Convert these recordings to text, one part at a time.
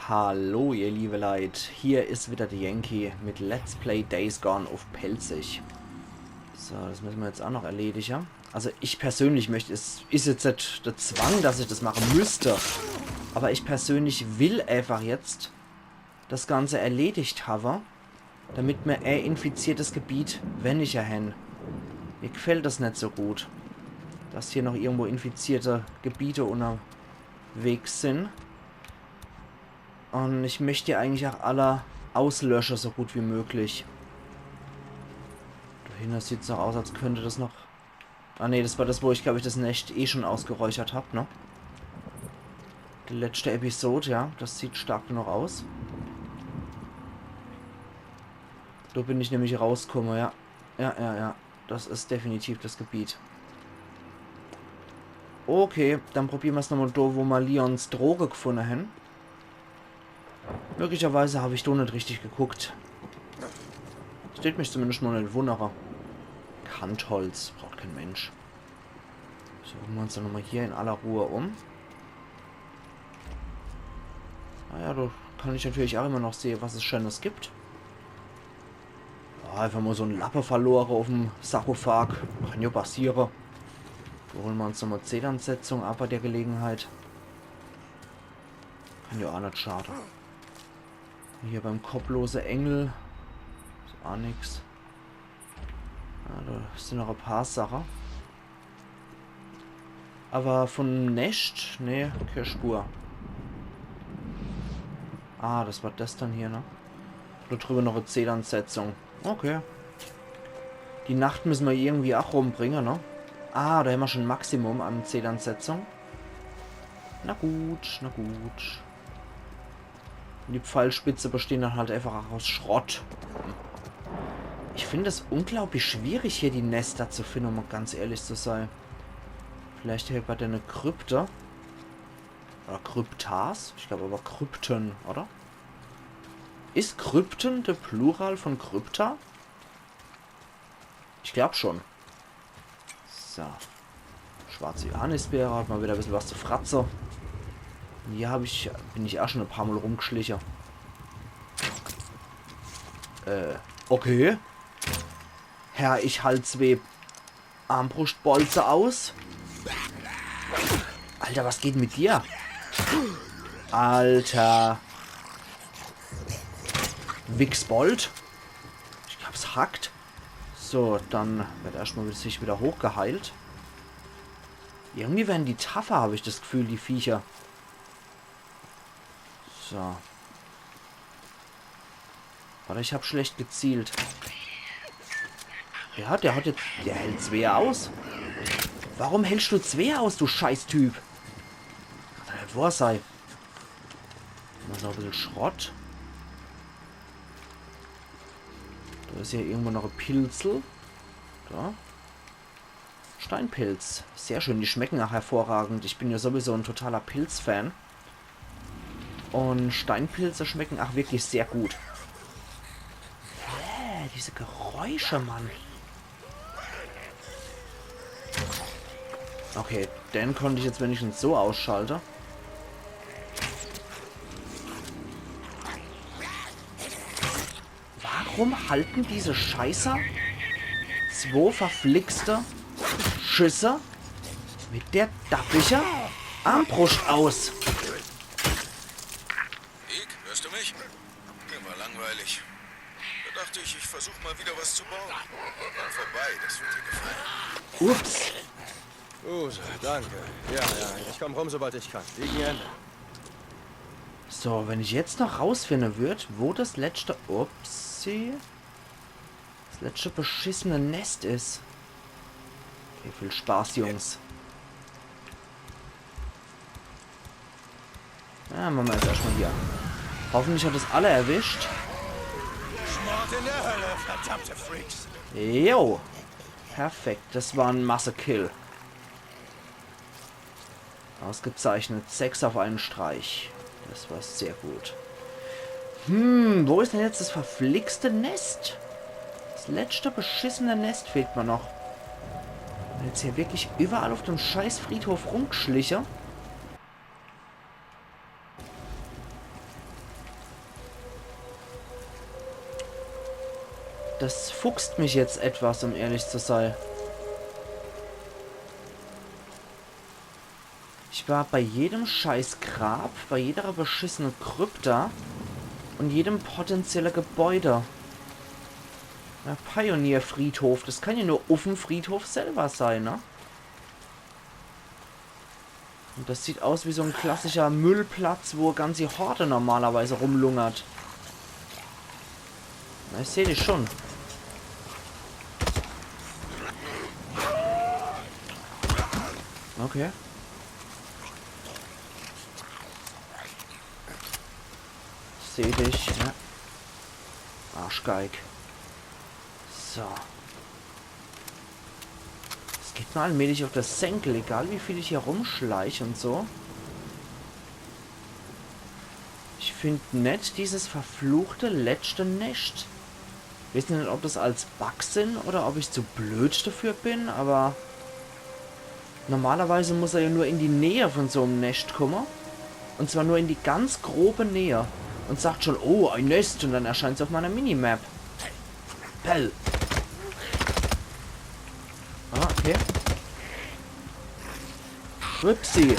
Hallo ihr liebe Leute, hier ist wieder der Yankee mit Let's Play Days Gone auf Pelzig. So, das müssen wir jetzt auch noch erledigen. Also ich persönlich möchte, es ist jetzt nicht der Zwang, dass ich das machen müsste. Aber ich persönlich will einfach jetzt das Ganze erledigt haben, damit mir ein infiziertes Gebiet, wenn ich ja hin. Mir gefällt das nicht so gut, dass hier noch irgendwo infizierte Gebiete unterwegs sind. Und ich möchte ja eigentlich auch alle auslöschen, so gut wie möglich. Dahinter sieht es noch aus, als könnte das noch... Ah ne, das war das, wo ich, glaube ich, das Nest eh schon ausgeräuchert habe, ne? Die letzte Episode, ja. Das sieht stark noch aus. Da bin ich nämlich rausgekommen, ja. Ja. Das ist definitiv das Gebiet. Okay, dann probieren wir es nochmal da, wo wir Leons Droge gefunden haben. Möglicherweise habe ich da nicht richtig geguckt. Steht mich zumindest mal nicht wundern. Kantholz. Braucht kein Mensch. So, gucken wir uns dann nochmal hier in aller Ruhe um. Naja, da kann ich natürlich auch immer noch sehen, was es Schönes gibt. Oh, einfach mal so ein Lappe verloren auf dem Sarkophag. Kann ja passieren. Da holen wir uns nochmal Zedernsetzung ab bei der Gelegenheit. Kann ja auch nicht schaden. Hier beim kopplose Engel. Ist auch nix. Ja, da sind noch ein paar Sachen. Aber von Nest? Nee, keine Spur. Ah, das war das dann hier, ne? Da drüber noch eine Zedernsetzung. Okay. Die Nacht müssen wir irgendwie auch rumbringen, ne? Ah, da haben wir schon ein Maximum an Zedernsetzung. Na gut, na gut. Und die Pfeilspitze bestehen dann halt einfach auch aus Schrott. Ich finde es unglaublich schwierig, hier die Nester zu finden, um ganz ehrlich zu sein. Vielleicht hier bei der Krypte. Oder Kryptas? Ich glaube aber Krypten, oder? Ist Krypten der Plural von Krypta? Ich glaube schon. So. Schwarze Johannisbeere, hat mal wieder ein bisschen was zu fratzen. Hier bin ich auch schon ein paar Mal rumgeschlichen. Okay. Herr, ich halte 2 Armbrustbolze aus. Alter, was geht mit dir? Alter. Wichsbold. Ich glaube, es hackt. So, dann wird erstmal sich wieder hochgeheilt. Irgendwie werden die tougher, habe ich das Gefühl, die Viecher. So. Warte, ich habe schlecht gezielt. Ja, der hält 2 aus. Warum hältst du 2 aus, du Scheißtyp? Kann doch nicht wahr sein. Noch ein bisschen Schrott. Da ist ja irgendwo noch ein Pilzel. Da. Steinpilz. Sehr schön, die schmecken auch hervorragend. Ich bin ja sowieso ein totaler Pilz-Fan. Und Steinpilze schmecken auch wirklich sehr gut. Diese Geräusche, Mann. Okay, den konnte ich jetzt wenigstens so ausschalten. Warum halten diese Scheißer 2 verflixte Schüsse mit der dappiger Armbrust aus? Ig, hörst du mich? Mir war langweilig. Da dachte ich, ich versuche mal wieder was zu bauen. Komm vorbei, das wird dir gefallen. Ups. Use, danke. Ja, ich komme rum, sobald ich kann. Liegen Ende. So, wenn ich jetzt noch rausfinden würde, wo das letzte... Upsi. Das letzte beschissene Nest ist. Okay, viel Spaß, Jungs. Ja, machen wir jetzt erstmal hier. Hoffentlich hat es alle erwischt. Schmort in der Hölle, verdammte Freaks. Jo. Perfekt, das war ein Masse-Kill. Ausgezeichnet. 6 auf einen Streich. Das war sehr gut. Wo ist denn jetzt das verflixte Nest? Das letzte beschissene Nest fehlt mir noch. Und jetzt hier wirklich überall auf dem scheiß Friedhof rumgeschlichen. Das fuchst mich jetzt etwas, um ehrlich zu sein. Ich war bei jedem scheiß Grab, bei jeder beschissenen Krypta und jedem potenziellen Gebäude. Der Pioneer-Friedhof, das kann ja nur auf dem Friedhof selber sein, ne? Und das sieht aus wie so ein klassischer Müllplatz, wo eine ganze Horde normalerweise rumlungert. Na, ich sehe dich schon. Okay. Ich sehe dich, ja. Arschgeig. So. Es geht mir allmählich auf das Senkel, egal wie viel ich hier rumschleiche und so. Ich finde nett dieses verfluchte letzte Nest. Ich weiß nicht, ob das als Bug sind oder ob ich zu blöd dafür bin, aber normalerweise muss er ja nur in die Nähe von so einem Nest kommen. Und zwar nur in die ganz grobe Nähe. Und sagt schon, oh, ein Nest. Und dann erscheint es auf meiner Minimap. Pell. Ah, okay. Upsi.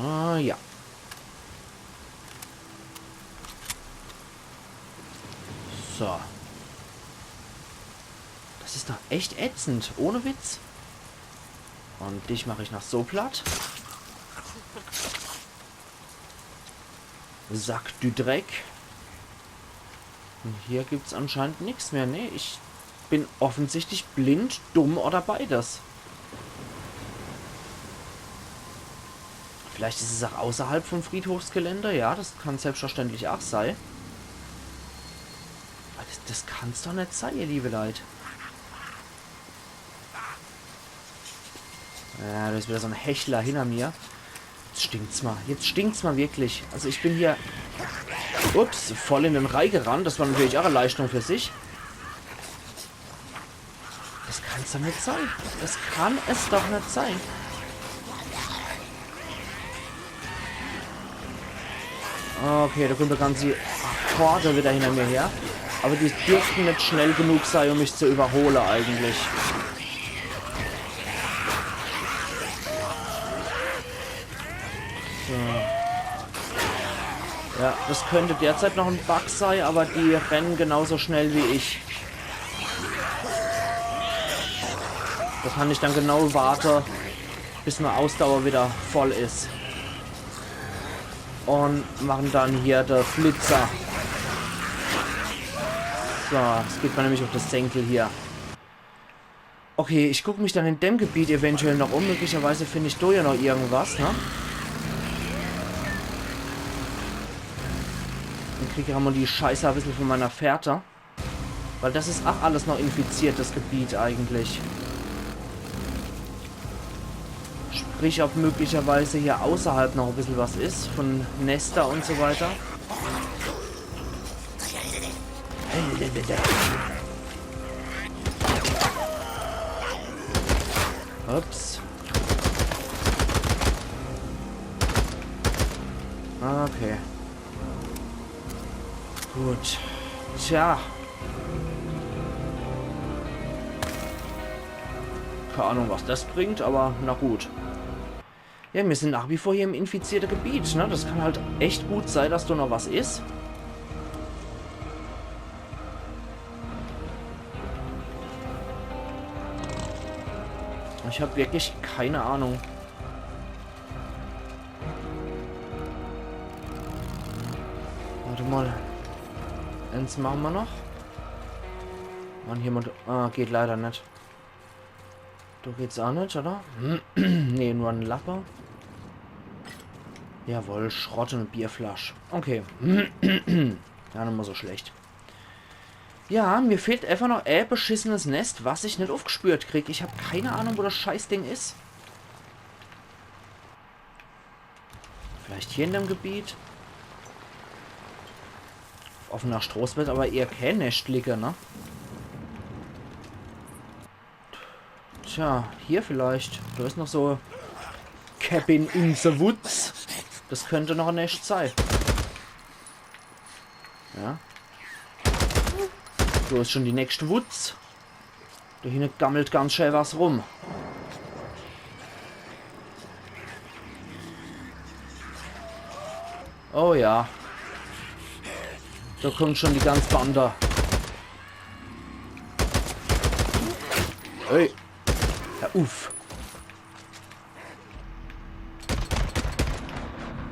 Ah, ja. So. Das ist doch echt ätzend. Ohne Witz. Und dich mache ich noch so platt. Sack du Dreck. Und hier gibt es anscheinend nichts mehr. Nee, ich bin offensichtlich blind, dumm oder beides. Vielleicht ist es auch außerhalb vom Friedhofsgelände. Ja, das kann selbstverständlich auch sein. Aber das kann es doch nicht sein, ihr liebe Leute. Ja, da ist wieder so ein Hechler hinter mir. Jetzt stinkt's mal. Jetzt stinkt's mal wirklich. Also ich bin hier... Ups, voll in den Rai gerannt. Das war natürlich auch eine Leistung für sich. Das kann es doch nicht sein. Das kann es doch nicht sein. Okay, da kommt der ganze Horde wieder hinter mir her. Aber die dürften nicht schnell genug sein, um mich zu überholen eigentlich. So. Ja, das könnte derzeit noch ein Bug sein, aber die rennen genauso schnell wie ich. Da kann ich dann genau warten, bis meine Ausdauer wieder voll ist. Und machen dann hier der Flitzer. So, das geht mir nämlich auf das Senkel hier. Okay, ich gucke mich dann in dem Gebiet eventuell noch um. Möglicherweise finde ich da ja noch irgendwas, ne? Dann kriege ich auch mal die Scheiße ein bisschen von meiner Fährte. Weil das ist auch alles noch infiziert, das Gebiet eigentlich. Sprich, ob möglicherweise hier außerhalb noch ein bisschen was ist. Von Nester und so weiter. Ups. Okay. Gut. Tja. Keine Ahnung, was das bringt, aber na gut. Ja, wir sind nach wie vor hier im infizierten Gebiet, ne? Das kann halt echt gut sein, dass da noch was ist. Ich habe wirklich keine Ahnung. Warte mal. Eins machen wir noch. Mann, hier mal... Ah, geht leider nicht. Du geht's auch nicht, oder? Nee, nur ein Lapper. Jawohl, Schrott und Bierflasche. Okay. Ja, nicht mal so schlecht. Ja, mir fehlt einfach noch ein beschissenes Nest, was ich nicht aufgespürt kriege. Ich habe keine Ahnung, wo das Scheißding ist. Vielleicht hier in dem Gebiet. Auf offener Straße wird aber eher kein Nest liegen, ne? Tja, hier vielleicht. Da ist noch so Cabin in the Woods. Das könnte noch ein Nest sein. Ja. So ist schon die nächste Wutz. Da hinten gammelt ganz schön was rum. Oh ja. Da kommt schon die ganze Bande. Hey. Ja, uff.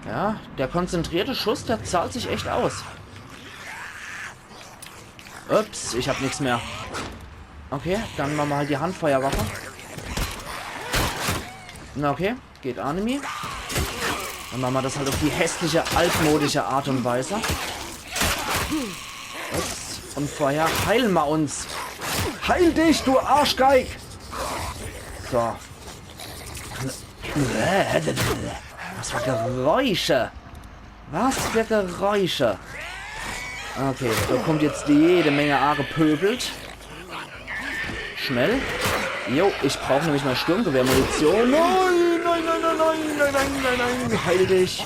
Ja, der konzentrierte Schuss, der zahlt sich echt aus. Ups, ich hab nichts mehr. Okay, dann machen wir halt die Handfeuerwaffe. Na okay, geht Anime. Dann machen wir das halt auf die hässliche, altmodische Art und Weise. Ups, und vorher heilen wir uns. Heil dich, du Arschgeig! So. Was für Geräusche? Was für Geräusche? Okay, da kommt jetzt jede Menge A gepöbelt. Schnell. Jo, ich brauche nämlich mal Sturmgewehrmunition. Nein, nein, nein, nein, nein, nein, nein, nein, nein, heil dich.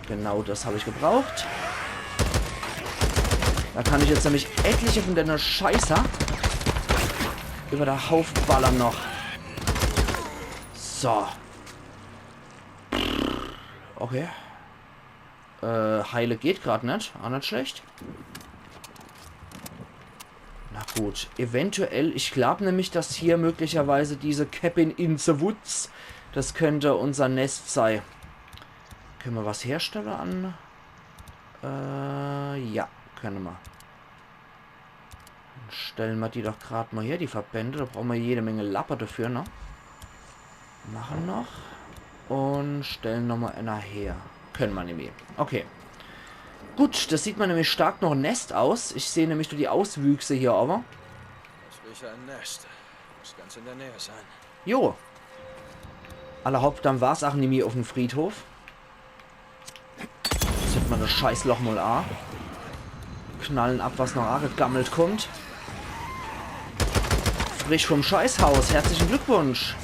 Genau das habe ich gebraucht. Da kann ich jetzt nämlich etliche von deiner Scheiße über der Haufen ballern noch. So. Okay. Heile geht gerade nicht. Auch nicht schlecht. Na gut. Eventuell, ich glaube nämlich, dass hier möglicherweise diese Cabin in the Woods, das könnte unser Nest sein. Können wir was herstellen an? Ja, können wir. Dann stellen wir die doch gerade mal her, die Verbände. Da brauchen wir jede Menge Lapper dafür, ne? Machen noch. Und stellen nochmal einer her. Können wir nämlich. Okay. Gut, das sieht man nämlich stark noch ein Nest aus. Ich sehe nämlich nur die Auswüchse hier aber. Ich rieche ein Nest. Muss ganz in der Nähe sein. Jo. Aller Hauptdamm war's auch nämlich auf dem Friedhof. Jetzt hat man das Scheißloch mal A. Knallen ab, was noch A gegammelt kommt. Frisch vom Scheißhaus. Herzlichen Glückwunsch.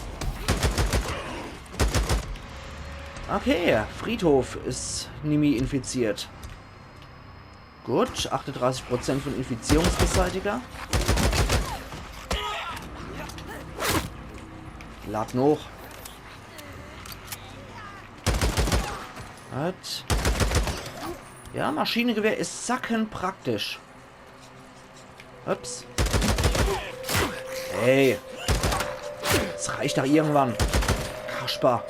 Okay, Friedhof ist Nimi infiziert. Gut, 38% von Infizierungsbeseitiger. Laden hoch. Was? Ja, Maschinengewehr ist sackenpraktisch. Ups. Hey. Das reicht doch irgendwann. Kasper.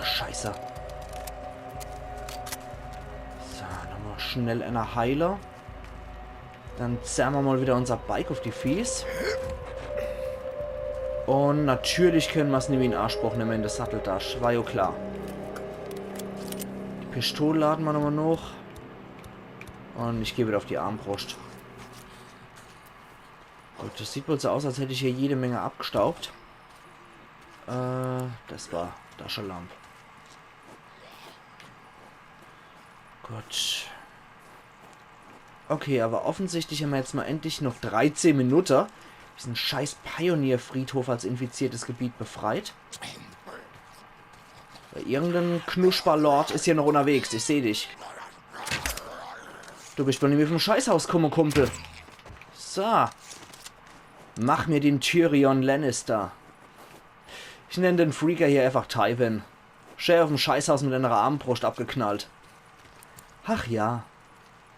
Scheiße. So, nochmal schnell eine Heiler. Dann zerren wir mal wieder unser Bike auf die Fies. Und natürlich können wir es nicht in Anspruch nehmen in der Satteltasche. War ja klar. Die Pistole laden wir nochmal noch. Und ich gehe wieder auf die Armbrust. Gut, das sieht wohl so aus, als hätte ich hier jede Menge abgestaubt. Das war Taschenlampe. Gut. Okay, aber offensichtlich haben wir jetzt mal endlich noch 13 Minuten. Diesen scheiß Pioneer-Friedhof als infiziertes Gebiet befreit. Irgendein Knusperlord ist hier noch unterwegs. Ich sehe dich. Du bist bei mir vom Scheißhaus gekommen, Kumpel. So. Mach mir den Tyrion Lannister. Ich nenne den Freaker hier einfach Tywin. Schön auf dem Scheißhaus mit einer Armbrust abgeknallt. Ach ja.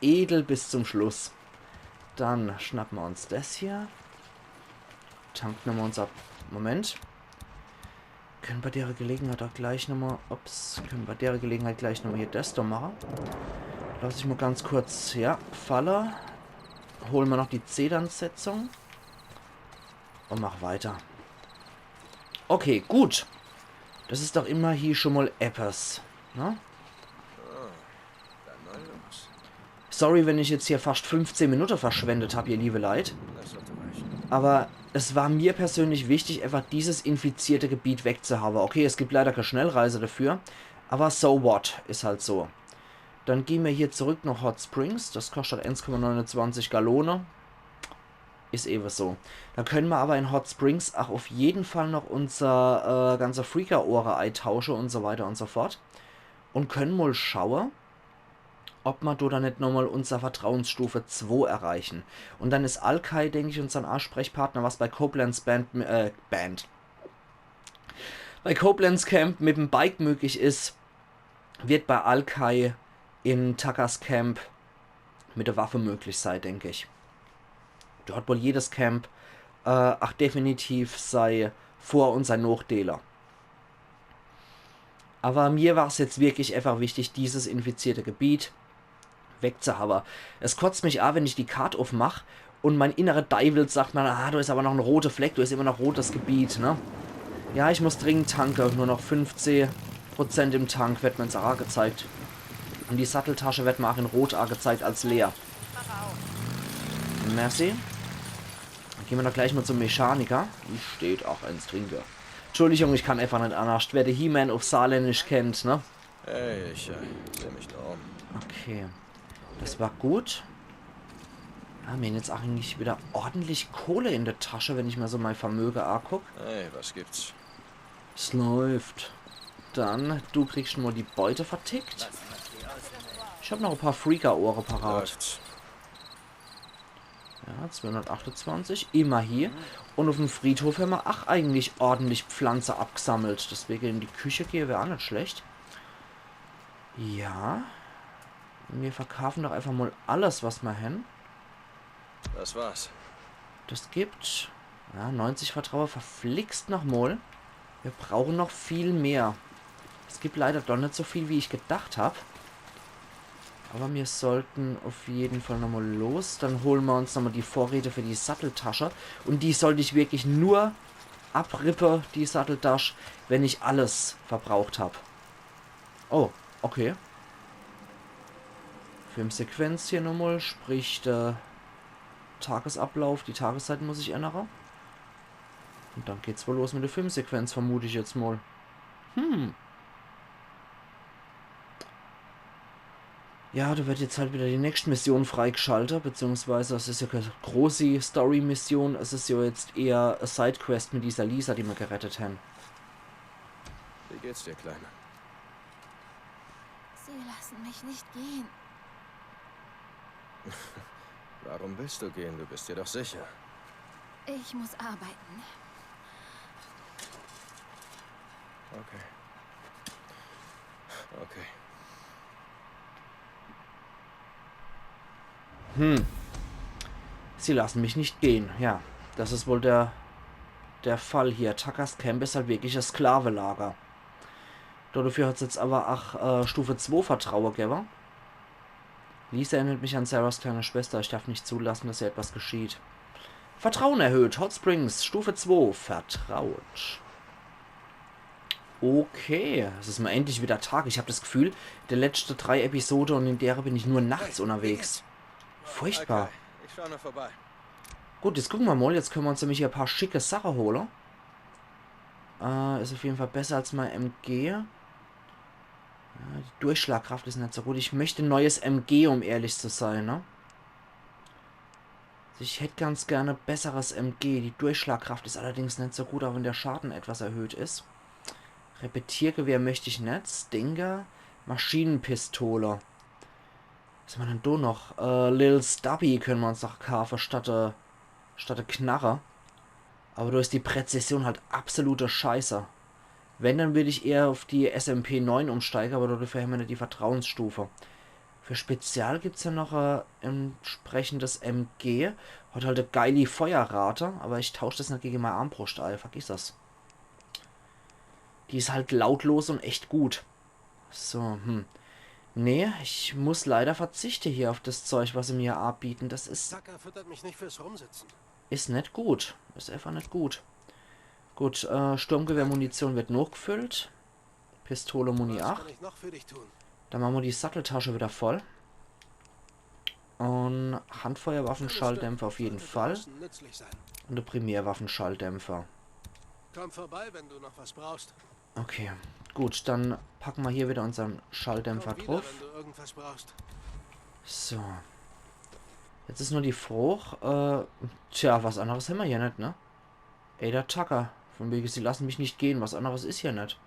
Edel bis zum Schluss. Dann schnappen wir uns das hier. Tanken wir uns ab. Moment. Können bei der Gelegenheit auch gleich nochmal... Ups. Können bei der Gelegenheit gleich nochmal hier das da machen. Lass ich mal ganz kurz... Ja, Faller. Holen wir noch die Zedernsetzung. Und mach weiter. Okay, gut. Das ist doch immer hier schon mal etwas. Ne? Sorry, wenn ich jetzt hier fast 15 Minuten verschwendet habe, ihr liebe Leid. Aber es war mir persönlich wichtig, einfach dieses infizierte Gebiet wegzuhaben. Okay, es gibt leider keine Schnellreise dafür. Aber so what, ist halt so. Dann gehen wir hier zurück nach Hot Springs. Das kostet 1,29 Gallone. Ist eben so. Da können wir aber in Hot Springs auch auf jeden Fall noch unser ganzer Freaker-Ohre eintauschen und so weiter und so fort. Und können mal schauen, ob wir da nicht nochmal unsere Vertrauensstufe 2 erreichen. Und dann ist Alkai, denke ich, unser Ansprechpartner, was bei Koblenz bei Koblenz Camp mit dem Bike möglich ist, wird bei Alkai in Takas Camp mit der Waffe möglich sein, denke ich. Dort wohl jedes Camp definitiv sei Vor- und sein Nachdeler. Aber mir war es jetzt wirklich einfach wichtig, dieses infizierte Gebiet wegzuhaben. Es kotzt mich an, wenn ich die Karte aufmache und mein innerer Devil sagt mir, ah, du ist aber noch ein roter Fleck, du ist immer noch rotes Gebiet, ne? Ja, ich muss dringend tanken, nur noch 15% im Tank wird mir ins A gezeigt. Und die Satteltasche wird mir auch in Rot angezeigt als leer. Merci. Dann gehen wir doch gleich mal zum Mechaniker. Wie steht auch eins Trinker. Entschuldigung, ich kann einfach nicht anders. Wer der He-Man auf Saarländisch kennt, ne? Hey, ich sehe mich nur um. Okay. Das war gut. Wir haben jetzt eigentlich wieder ordentlich Kohle in der Tasche, wenn ich mir so mein Vermögen angucke. Hey, was gibt's? Es läuft. Dann, du kriegst schon mal die Beute vertickt. Ich habe noch ein paar Freaker-Ohren parat. Läuft's. Ja, 228. Immer hier. Und auf dem Friedhof haben wir eigentlich ordentlich Pflanze abgesammelt. Deswegen in die Küche gehen wäre auch nicht schlecht. Ja. Wir verkaufen doch einfach mal alles, was wir haben. Das war's. Das gibt... Ja, 90 Vertrauen verflixt nochmal. Wir brauchen noch viel mehr. Es gibt leider doch nicht so viel, wie ich gedacht habe. Aber wir sollten auf jeden Fall nochmal los. Dann holen wir uns nochmal die Vorräte für die Satteltasche. Und die sollte ich wirklich nur abrippen, die Satteltasche, wenn ich alles verbraucht habe. Oh, okay. Filmsequenz hier nochmal, sprich der Tagesablauf, die Tageszeit muss ich ändern. Und dann geht's wohl los mit der Filmsequenz, vermute ich jetzt mal. Ja, da wird jetzt halt wieder die nächste Mission freigeschaltet, beziehungsweise es ist ja keine große Story-Mission, es ist ja jetzt eher eine Sidequest mit dieser Lisa, die wir gerettet haben. Wie geht's dir, Kleine? Sie lassen mich nicht gehen. Warum willst du gehen? Du bist dir doch sicher. Ich muss arbeiten. Okay. Okay. Sie lassen mich nicht gehen, ja. Das ist wohl der Fall hier. Takas Camp ist halt wirklich ein Sklavelager. Dafür hat es jetzt aber auch Stufe 2 Vertrauen gegeben. Lisa erinnert mich an Sarahs kleine Schwester. Ich darf nicht zulassen, dass ihr etwas geschieht. Vertrauen erhöht. Hot Springs, Stufe 2. Vertraut. Okay, es ist mal endlich wieder Tag. Ich habe das Gefühl, der letzte 3 Episoden und in der bin ich nur nachts unterwegs. Furchtbar. Okay, ich schau noch vorbei. Gut, jetzt gucken wir mal. Jetzt können wir uns nämlich hier ein paar schicke Sachen holen. Ist auf jeden Fall besser als mein MG. Ja, die Durchschlagkraft ist nicht so gut. Ich möchte ein neues MG, um ehrlich zu sein, ne? Also ich hätte ganz gerne besseres MG. Die Durchschlagkraft ist allerdings nicht so gut, auch wenn der Schaden etwas erhöht ist. Repetiergewehr möchte ich nicht. Stinger. Maschinenpistole. Was haben wir denn da noch? Lil Stubby können wir uns noch kaufen statt der Knarre. Aber da ist die Präzision halt absolute Scheiße. Wenn, dann würde ich eher auf die SMP-9 umsteigen, aber dafür haben wir nicht die Vertrauensstufe. Für Spezial gibt es ja noch ein entsprechendes MG. Hat halt eine geile Feuerrate, aber ich tausche das nicht gegen meine Armbrust ein. Vergiss das. Die ist halt lautlos und echt gut. So, Nee, ich muss leider verzichten hier auf das Zeug, was sie mir anbieten. Das ist... Tucker füttert mich nicht fürs Rumsitzen. Ist nicht gut. Ist einfach nicht gut. Gut, Sturmgewehrmunition wird noch gefüllt. Pistole Muni Was 8. kann ich noch für dich tun? Dann machen wir die Satteltasche wieder voll. Und Handfeuerwaffenschalldämpfer auf jeden Sollte Fall. draußen nützlich sein. Und der Primärwaffenschalldämpfer. Komm vorbei, wenn du noch was brauchst. Okay, gut, dann packen wir hier wieder unseren Komm Schalldämpfer wieder, drauf. wenn du irgendwas brauchst. So. Jetzt ist nur die Frucht. Tja, was anderes haben wir hier nicht, ne? Ey, der Tucker. Von wegen, sie lassen mich nicht gehen. Was anderes ist hier nicht.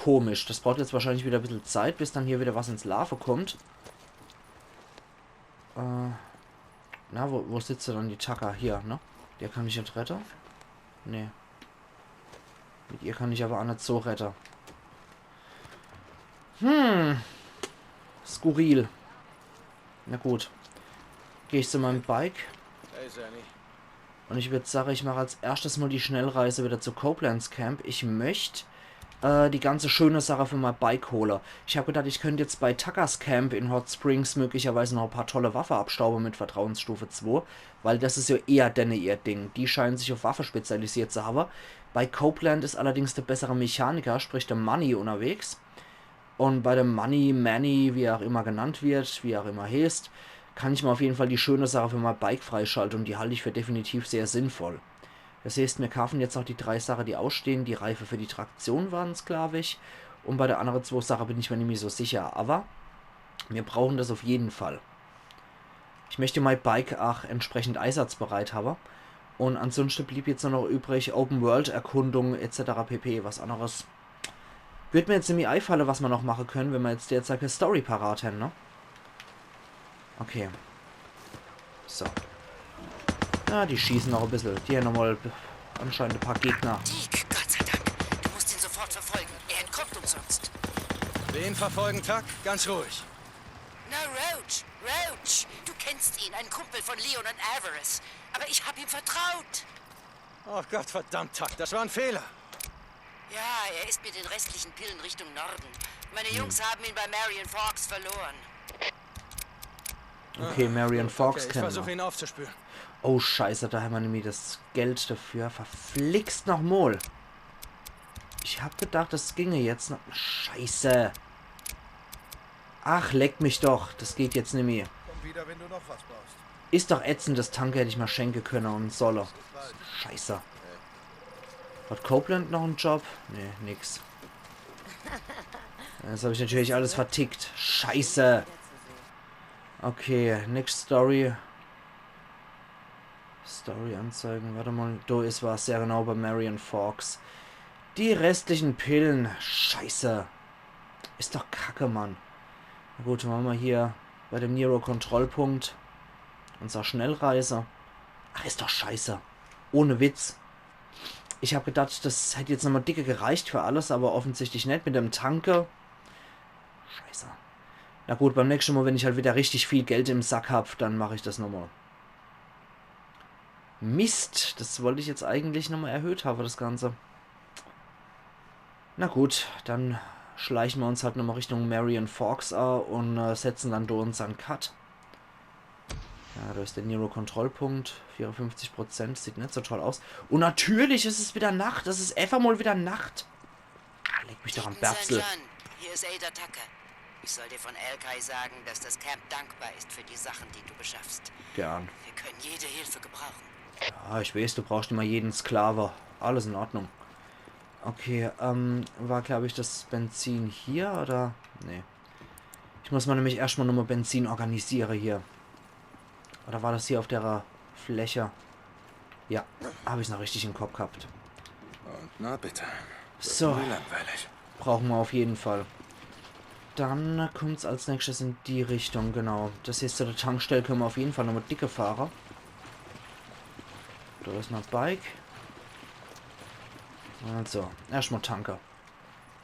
komisch. Das braucht jetzt wahrscheinlich wieder ein bisschen Zeit, bis dann hier wieder was ins Larve kommt. Na, wo sitzt denn dann die Tucker? Hier, ne? Der kann ich nicht retten? Nee. Mit ihr kann ich aber auch nicht so retten. Skurril. Na gut. Gehe ich zu meinem Bike. Hey, Sammy. Und ich würde sagen, ich mache als erstes mal die Schnellreise wieder zu Copelands Camp. Ich möchte die ganze schöne Sache für mein Bike holen. Ich habe gedacht, ich könnte jetzt bei Tuckers Camp in Hot Springs möglicherweise noch ein paar tolle Waffen abstauben mit Vertrauensstufe 2. Weil das ist ja eher denn ihr Ding. Die scheinen sich auf Waffe spezialisiert zu haben. Bei Copeland ist allerdings der bessere Mechaniker, sprich der Money, unterwegs. Und bei dem Manny, wie er auch immer genannt wird, wie er auch immer heißt, kann ich mir auf jeden Fall die schöne Sache für mein Bike freischalten und die halte ich für definitiv sehr sinnvoll. Das heißt, wir kaufen jetzt auch die 3 Sachen, die ausstehen. Die Reife für die Traktion waren es, glaube ich. Und bei der anderen 2 Sachen bin ich mir nicht mehr so sicher. Aber wir brauchen das auf jeden Fall. Ich möchte mein Bike auch entsprechend einsatzbereit haben. Und ansonsten blieb jetzt nur noch übrig Open-World-Erkundung etc. pp. Was anderes wird mir jetzt nämlich einfallen, was wir noch machen können, wenn wir jetzt derzeit eine Story parat haben, ne? Okay. So. Ja, die schießen noch ein bisschen. Die haben nochmal anscheinend ein paar Gegner. Dick, Gott sei Dank. Du musst ihn sofort verfolgen. Er entkommt uns sonst. Wen verfolgen, Tuck? Ganz ruhig. Na, Roach. Roach. Du kennst ihn, ein Kumpel von Leon und Alvarez. Aber ich habe ihm vertraut. Oh Gott, verdammt, Tuck. Das war ein Fehler. Ja, er ist mit den restlichen Pillen Richtung Norden. Meine Jungs haben ihn bei Marion Forks verloren. Okay, Marion Forks Okay, ich kennen versuche wir. ihn aufzuspüren. Oh, scheiße, da haben wir nämlich das Geld dafür. Verflixt nochmal. Ich hab gedacht, das ginge jetzt noch. Scheiße. Ach, leck mich doch. Das geht jetzt nicht mehr. Komm wieder, wenn du noch was brauchst. Ist doch ätzend, das Tank hätte ich mal schenken können und solle. Scheiße. Hat Copeland noch einen Job? Nee, nix. Das habe ich natürlich alles vertickt. Scheiße. Okay, next Story. Story-Anzeigen. Warte mal. Da ist was. Sehr genau bei Marion Forks. Die restlichen Pillen. Scheiße. Ist doch kacke, Mann. Na gut, dann machen wir hier bei dem Nero-Kontrollpunkt unser Schnellreise. Ach, ist doch scheiße. Ohne Witz. Ich habe gedacht, das hätte jetzt nochmal dicke gereicht für alles, aber offensichtlich nicht mit dem Tanke. Scheiße. Na gut, beim nächsten Mal, wenn ich halt wieder richtig viel Geld im Sack habe, dann mache ich das nochmal. Mist, das wollte ich jetzt eigentlich nochmal erhöht haben, das Ganze. Na gut, dann schleichen wir uns halt nochmal Richtung Marion Forks und setzen dann da unseren Cut. Ja, da ist der Nero-Kontrollpunkt. 54%, sieht nicht so toll aus. Und natürlich ist es wieder Nacht. Das ist einfach mal wieder Nacht. Leg mich doch am Bärbsel. St. John, hier ist Ada Tucker. Ich soll dir von Elkai sagen, dass das Camp dankbar ist für die Sachen, die du beschaffst. Gern. Wir können jede Hilfe gebrauchen. Ja, ich weiß, du brauchst immer jeden Sklave. Alles in Ordnung. Okay, war glaube ich das Benzin hier oder? Nee. Ich muss mal nämlich erstmal nochmal Benzin organisieren hier. Oder war das hier auf der Fläche? Ja, habe ich es noch richtig im Kopf gehabt. Und na bitte. So, Langweilig. brauchen wir auf jeden Fall. Dann kommt es als nächstes in die Richtung, genau. Das hier ist zu der Tankstelle, können wir auf jeden Fall nochmal dicke fahren. Da ist noch Bike. Also, erstmal Tanker.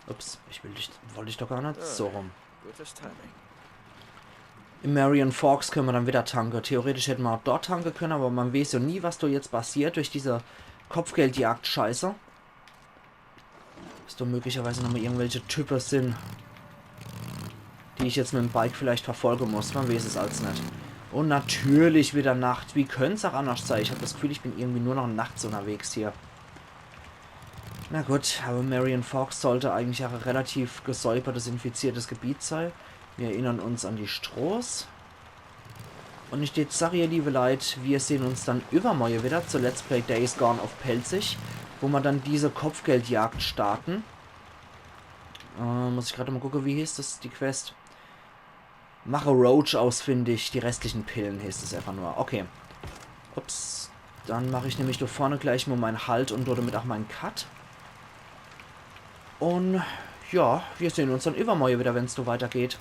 Ups, wollte ich doch gar nicht so rum. Gutes Timing. In Marion Forks können wir dann wieder tanken. Theoretisch hätten wir auch dort tanken können, aber man weiß ja nie, was da jetzt passiert durch diese Kopfgeldjagd-Scheiße. Dass da möglicherweise nochmal irgendwelche Typen sind, die ich jetzt mit dem Bike vielleicht verfolgen muss. Man weiß es als nicht. Und natürlich wieder Nacht. Wie könnte es auch anders sein? Ich habe das Gefühl, ich bin irgendwie nur noch nachts unterwegs hier. Na gut, aber Marion Forks sollte eigentlich auch ein relativ gesäubertes, infiziertes Gebiet sein. Wir erinnern uns an die Strohs. Und ich steht sage ihr, liebe Leute, wir sehen uns dann übermorgen wieder zu Let's Play Days Gone auf Pelzig, wo wir dann diese Kopfgeldjagd starten. Muss ich gerade mal gucken, wie hieß das, die Quest? Mache Roach ausfindig, die restlichen Pillen hieß es einfach nur. Okay. Ups. Dann mache ich nämlich da vorne gleich mal meinen Halt und dort damit auch meinen Cut. Und ja, wir sehen uns dann übermorgen wieder, wenn es so weitergeht.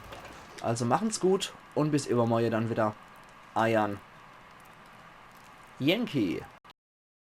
Also machen's gut und bis übermorgen dann wieder. Ayan. Yankee.